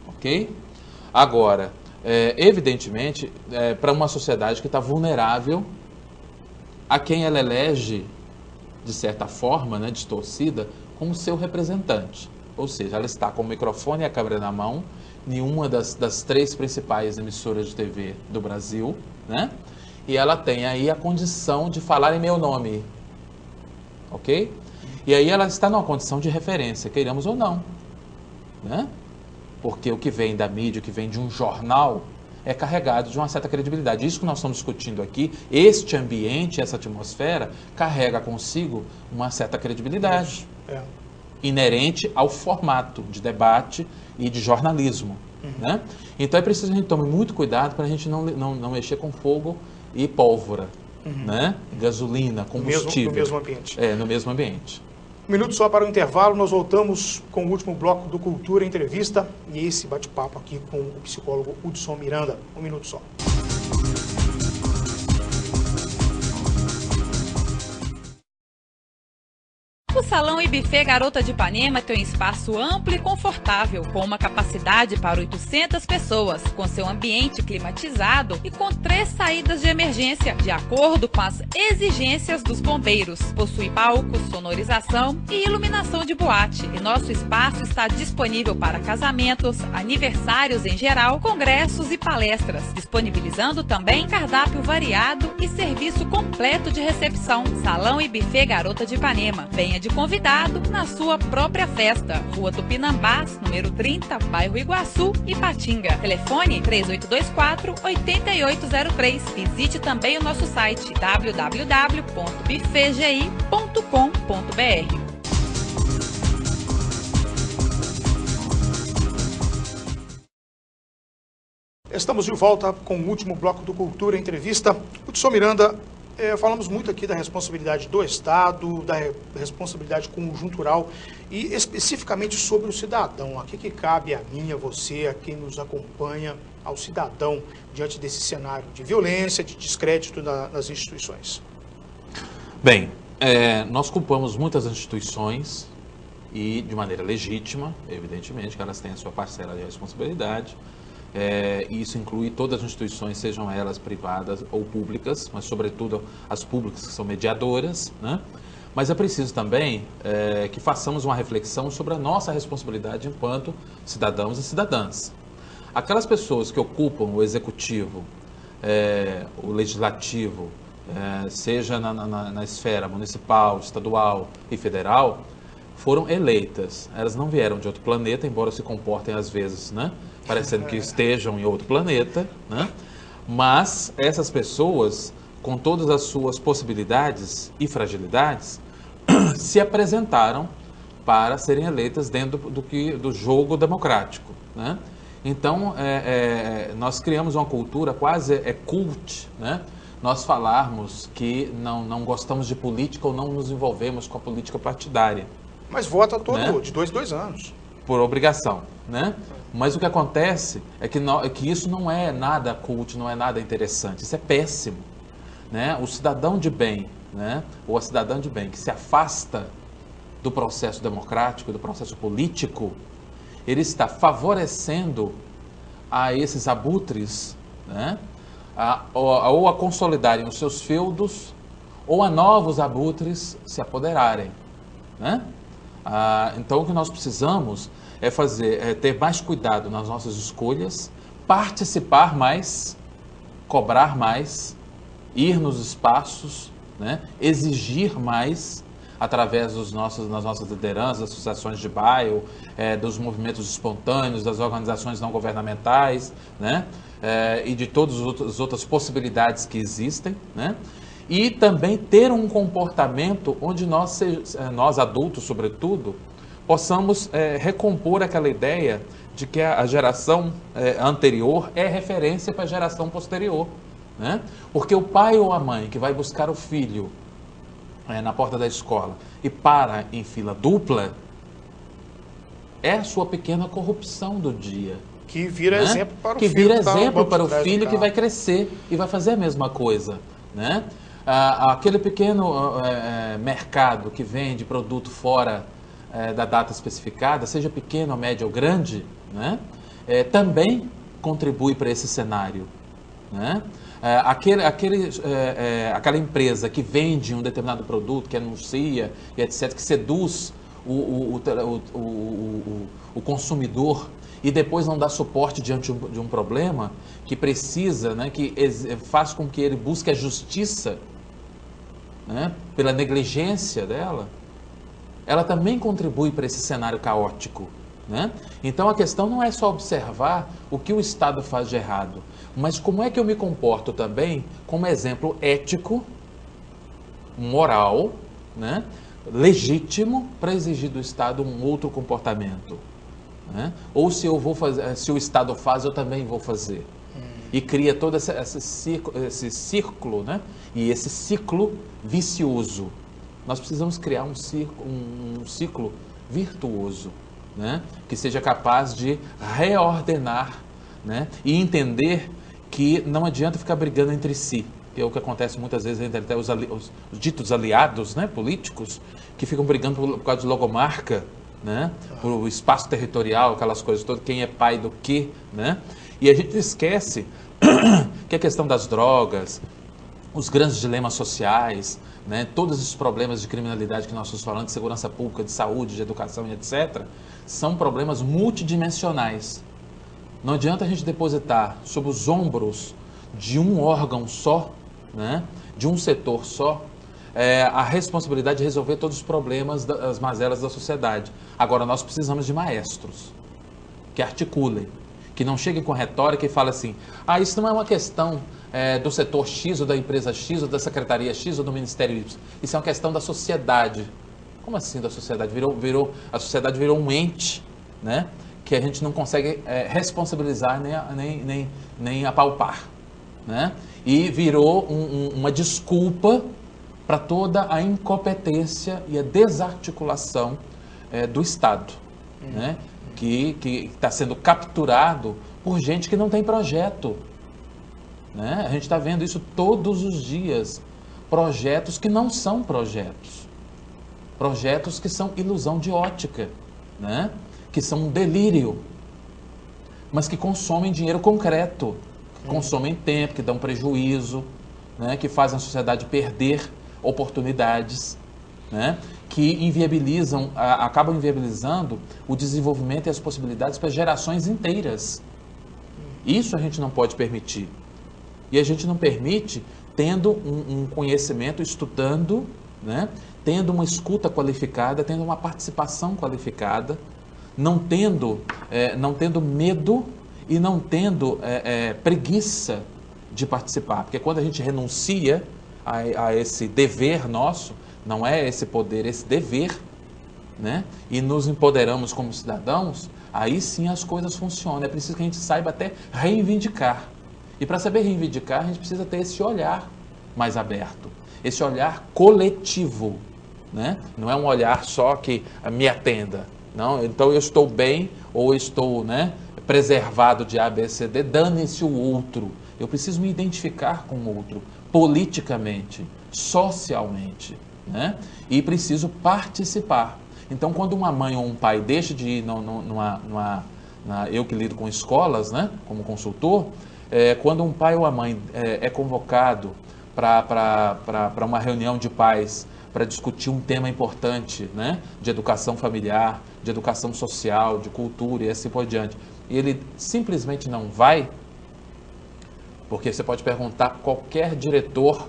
ok? Agora, evidentemente, para uma sociedade que está vulnerável a quem ela elege, de certa forma, né, distorcida, como seu representante. Ou seja, ela está com o microfone e a câmera na mão em uma das 3 principais emissoras de TV do Brasil, né? E ela tem aí a condição de falar em meu nome, ok? E aí ela está numa condição de referência, queiramos ou não, né? Porque o que vem da mídia, o que vem de um jornal, é carregado de uma certa credibilidade. Isso que nós estamos discutindo aqui, este ambiente, essa atmosfera, carrega consigo uma certa credibilidade inerente ao formato de debate e de jornalismo. Né? Então é preciso que a gente tome muito cuidado para a gente não mexer com fogo e pólvora, né? Gasolina, combustível. No mesmo ambiente. No mesmo ambiente. Um minuto só para o intervalo, nós voltamos com o último bloco do Cultura Entrevista e esse bate-papo aqui com o psicólogo Hudson Miranda. Um minuto só. O Salão e Buffet Garota de Ipanema tem um espaço amplo e confortável, com uma capacidade para 800 pessoas, com seu ambiente climatizado e com 3 saídas de emergência, de acordo com as exigências dos bombeiros. Possui palco, sonorização e iluminação de boate. E nosso espaço está disponível para casamentos, aniversários em geral, congressos e palestras, disponibilizando também cardápio variado e serviço completo de recepção. Salão e Buffet Garota de Ipanema. Venha de convidado na sua própria festa. Rua Tupinambás, número 30, bairro Iguaçu, Ipatinga. Telefone 3824-8803. Visite também o nosso site www.buffetgi.com.br. Estamos de volta com o último bloco do Cultura Entrevista. Hudson Miranda, falamos muito aqui da responsabilidade do Estado, da responsabilidade conjuntural e especificamente sobre o cidadão. Aqui que cabe a mim, a você, a quem nos acompanha, ao cidadão, diante desse cenário de violência, de descrédito nas instituições. Bem, nós culpamos muitas instituições e de maneira legítima, evidentemente, que elas têm a sua parcela de responsabilidade. E isso inclui todas as instituições, sejam elas privadas ou públicas, mas sobretudo as públicas que são mediadoras, né? Mas é preciso também que façamos uma reflexão sobre a nossa responsabilidade enquanto cidadãos e cidadãs. Aquelas pessoas que ocupam o executivo, o legislativo, seja na esfera municipal, estadual e federal, foram eleitas. Elas não vieram de outro planeta, embora se comportem às vezes, né, parecendo que estejam em outro planeta, né? Mas essas pessoas, com todas as suas possibilidades e fragilidades, se apresentaram para serem eleitas dentro do jogo democrático, né? Então, nós criamos uma cultura quase cult, né? Nós falarmos que não gostamos de política ou não nos envolvemos com a política partidária. Mas vota todo, né? De 2 em 2 anos. Por obrigação, né? Mas o que acontece é que isso não é nada cult, não é nada interessante, isso é péssimo, né? O cidadão de bem, né? Ou a cidadã de bem que se afasta do processo democrático, do processo político, ele está favorecendo a esses abutres, né? Ou a consolidarem os seus feudos, ou a novos abutres se apoderarem, né? Então o que nós precisamos é ter mais cuidado nas nossas escolhas, participar mais, cobrar mais, ir nos espaços, né? Exigir mais através das nossas lideranças, das associações de bairro, dos movimentos espontâneos, das organizações não governamentais, né? E de todas as outras possibilidades que existem, né? E também ter um comportamento onde nós adultos, sobretudo, possamos recompor aquela ideia de que a geração anterior é referência para a geração posterior, né? Porque o pai ou a mãe que vai buscar o filho na porta da escola e para em fila dupla, é a sua pequena corrupção do dia. Que vira né? exemplo para o que filho. Vira Que tá exemplo para o trás do filho que carro. vai crescer e vai fazer a mesma coisa, né? Aquele pequeno mercado que vende produto fora da data especificada, seja pequeno, médio ou grande, né? Também contribui para esse cenário, né? Aquela empresa que vende um determinado produto, que anuncia e etc., que seduz o consumidor e depois não dá suporte diante de um problema que precisa, né, que faz com que ele busque a justiça, né, pela negligência dela, ela também contribui para esse cenário caótico, né? Então a questão não é só observar o que o Estado faz de errado, mas como é que eu me comporto também como exemplo ético, moral, né, legítimo para exigir do Estado um outro comportamento, né? Ou se eu vou fazer, se o Estado faz, eu também vou fazer. E cria todo esse círculo, né? E esse ciclo vicioso. Nós precisamos criar um ciclo virtuoso, né? Que seja capaz de reordenar, né? E entender que não adianta ficar brigando entre si, que é o que acontece muitas vezes entre até os ditos aliados, né, políticos, que ficam brigando por causa de logomarca, né, por espaço territorial, aquelas coisas todas, quem é pai do quê, né? E a gente esquece que a questão das drogas, os grandes dilemas sociais, né, todos os problemas de criminalidade que nós estamos falando, de segurança pública, de saúde, de educação e etc., são problemas multidimensionais. Não adianta a gente depositar sobre os ombros de um órgão só, né, de um setor só, a responsabilidade de resolver todos os problemas, das mazelas da sociedade. Agora, nós precisamos de maestros que articulem, que não cheguem com retórica e falem assim, isso não é uma questão do setor X ou da empresa X ou da secretaria X ou do Ministério Y. Isso é uma questão da sociedade. Como assim da sociedade? A sociedade virou um ente, né, que a gente não consegue responsabilizar nem apalpar, né? E virou uma desculpa para toda a incompetência e a desarticulação do Estado, né? Que está sendo capturado por gente que não tem projeto, né? A gente está vendo isso todos os dias, projetos que não são projetos, projetos que são ilusão de ótica, né? Que são um delírio, mas que consomem dinheiro concreto, que consomem tempo, que dão prejuízo, né? Que fazem a sociedade perder oportunidades, né? Que acabam inviabilizando o desenvolvimento e as possibilidades para gerações inteiras. Isso a gente não pode permitir. E a gente não permite tendo um conhecimento, estudando, né? Tendo uma escuta qualificada, tendo uma participação qualificada, não tendo medo e não tendo preguiça de participar. Porque quando a gente renuncia a esse dever nosso, não é esse poder, esse dever, né? E nos empoderamos como cidadãos, aí sim as coisas funcionam. É preciso que a gente saiba até reivindicar. E para saber reivindicar, a gente precisa ter esse olhar mais aberto, esse olhar coletivo, né? Não é um olhar só que me atenda. Não, então eu estou bem ou estou, né, preservado de A, B, C, D, dane-se o outro. Eu preciso me identificar com o outro, politicamente, socialmente, né? E preciso participar. Então, quando uma mãe ou um pai deixa de ir eu que lido com escolas, né, como consultor, quando um pai ou a mãe é convocado para uma reunião de pais para discutir um tema importante, né, de educação familiar, de educação social, de cultura e assim por diante, e ele simplesmente não vai, porque você pode perguntar a qualquer diretor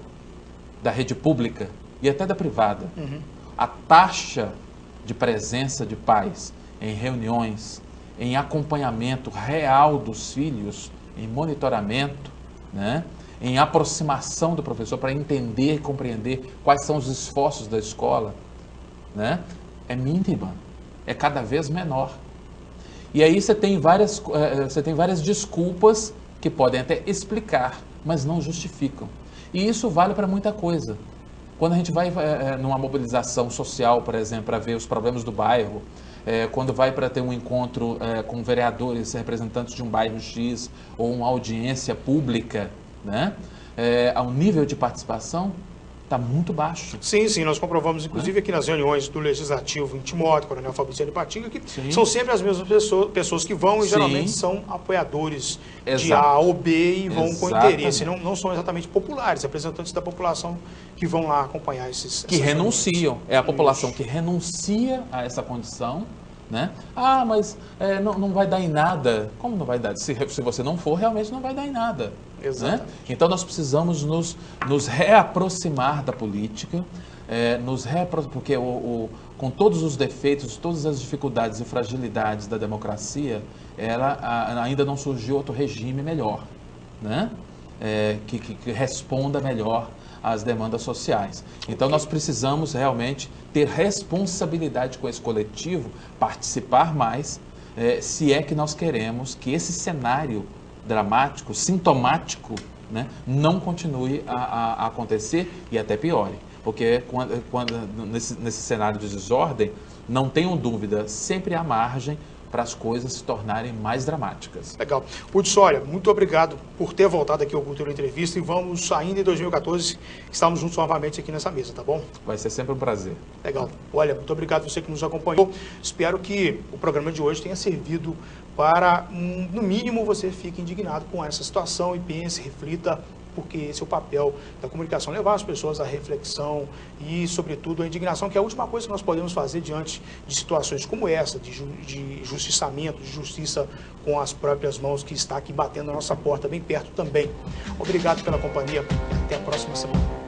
da rede pública e até da privada, a taxa de presença de pais em reuniões, em acompanhamento real dos filhos, em monitoramento, né, em aproximação do professor para entender e compreender quais são os esforços da escola, né, é mínima. é cada vez menor. E aí você tem várias desculpas que podem até explicar, mas não justificam. E isso vale para muita coisa. Quando a gente vai numa mobilização social, por exemplo, para ver os problemas do bairro, quando vai para ter um encontro com vereadores, representantes de um bairro X, ou uma audiência pública, né? O nível de participação está muito baixo. Sim, sim, nós comprovamos, inclusive, aqui nas reuniões do Legislativo em Timóteo, Coronel Fabriciano e Patinga, que são sempre as mesmas pessoas que vão e geralmente são apoiadores de A ou B e vão com interesse. Não são exatamente populares, representantes da população que vão lá acompanhar esses... Que renunciam. É a população que renuncia a essa condição, né? Ah, mas não vai dar em nada. Como não vai dar? Se você não for, realmente não vai dar em nada. Né? Então nós precisamos nos reaproximar da política, porque com todos os defeitos, todas as dificuldades e fragilidades da democracia, ainda não surgiu outro regime melhor, né? Que responda melhor às demandas sociais. Então nós precisamos realmente ter responsabilidade com esse coletivo, participar mais, se é que nós queremos que esse cenário dramático, sintomático, né, não continue a acontecer e até piore. Porque nesse cenário de desordem, não tenham dúvida, sempre há margem para as coisas se tornarem mais dramáticas. Legal. Hudson, olha, muito obrigado por ter voltado aqui ao Cultura Entrevista e vamos ainda em 2014 estarmos juntos novamente aqui nessa mesa, tá bom? Vai ser sempre um prazer. Legal. Olha, muito obrigado a você que nos acompanhou. Espero que o programa de hoje tenha servido para, no mínimo, você fique indignado com essa situação e pense, reflita, porque esse é o papel da comunicação, levar as pessoas à reflexão e, sobretudo, à indignação, que é a última coisa que nós podemos fazer diante de situações como essa, de justiçamento, de justiça com as próprias mãos, que está aqui batendo na nossa porta, bem perto também. Obrigado pela companhia. Até a próxima semana.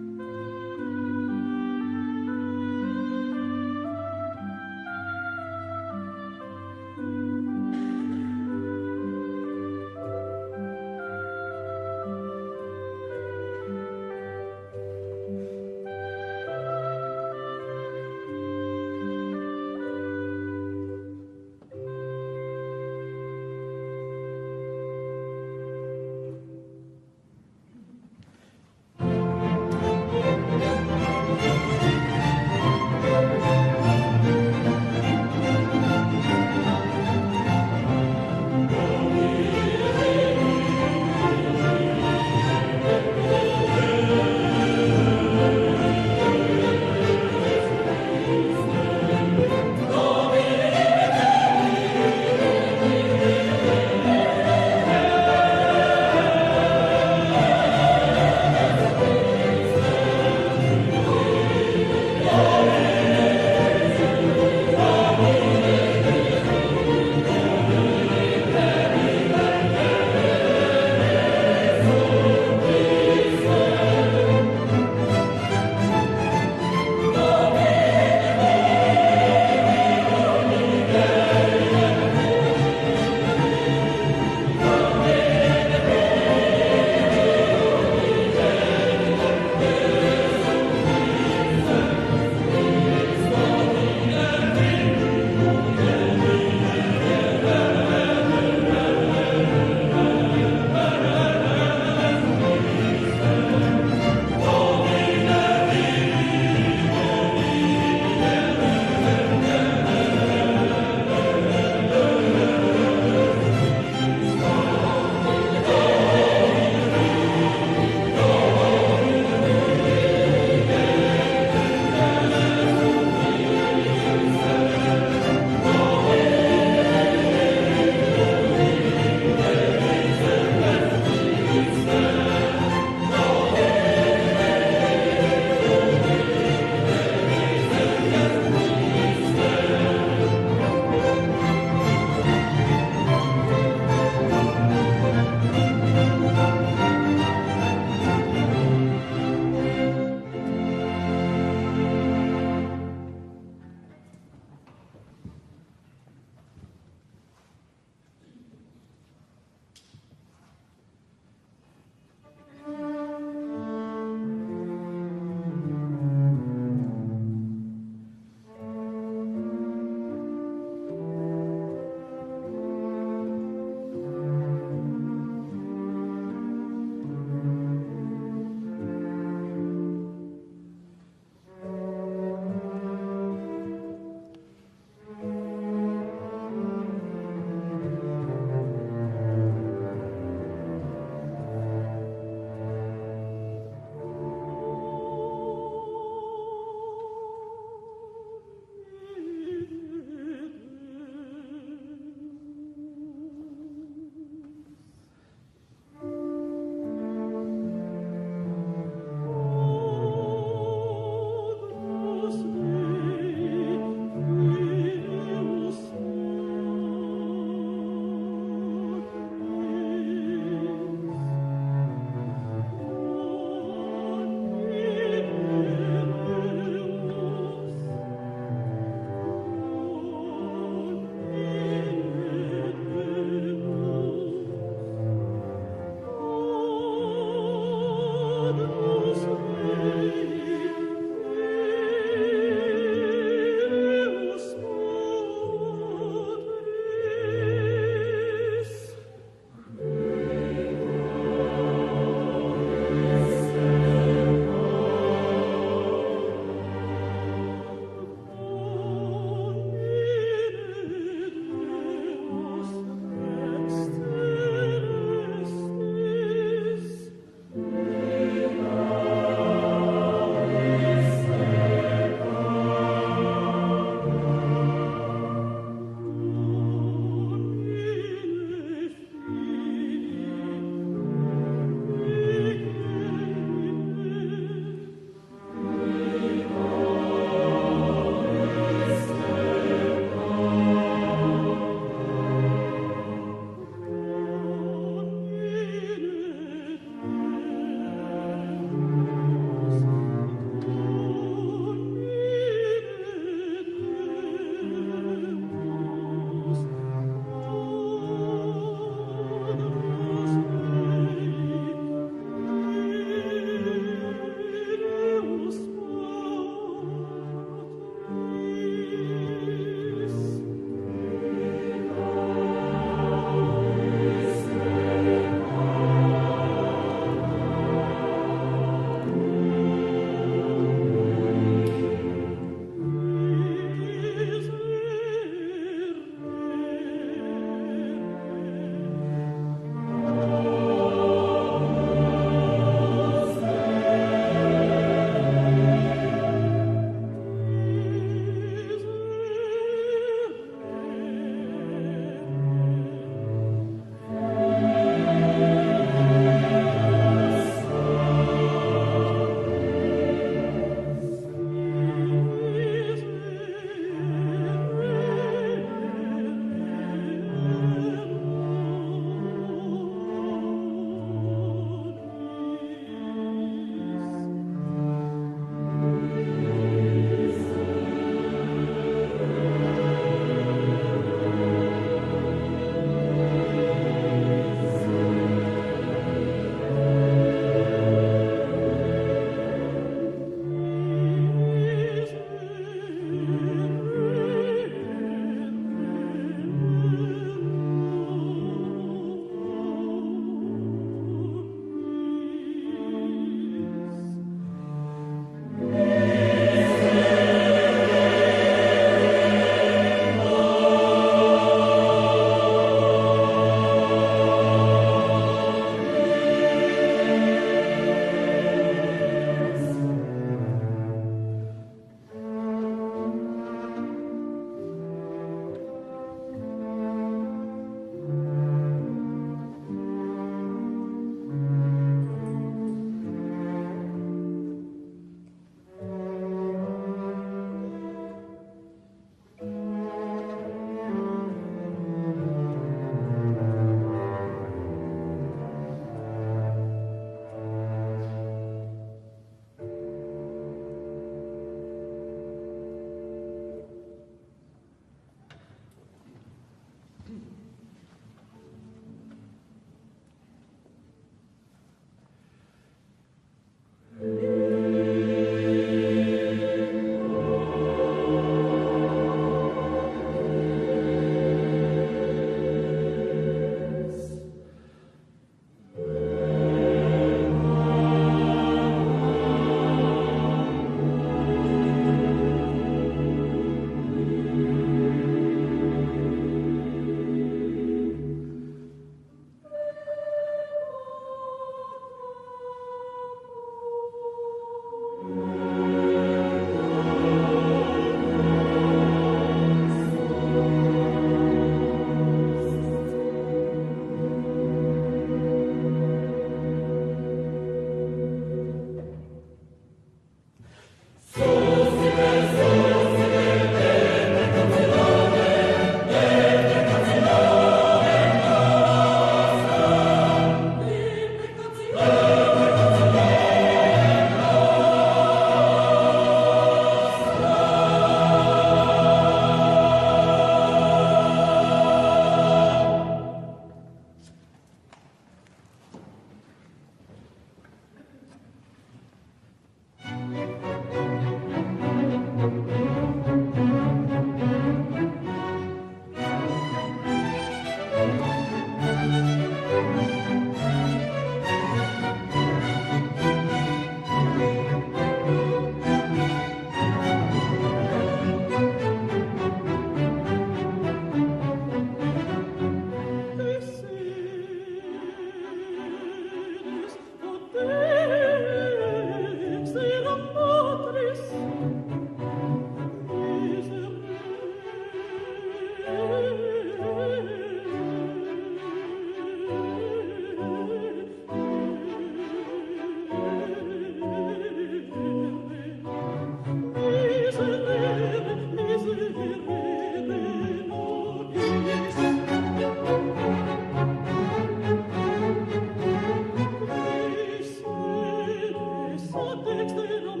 texteram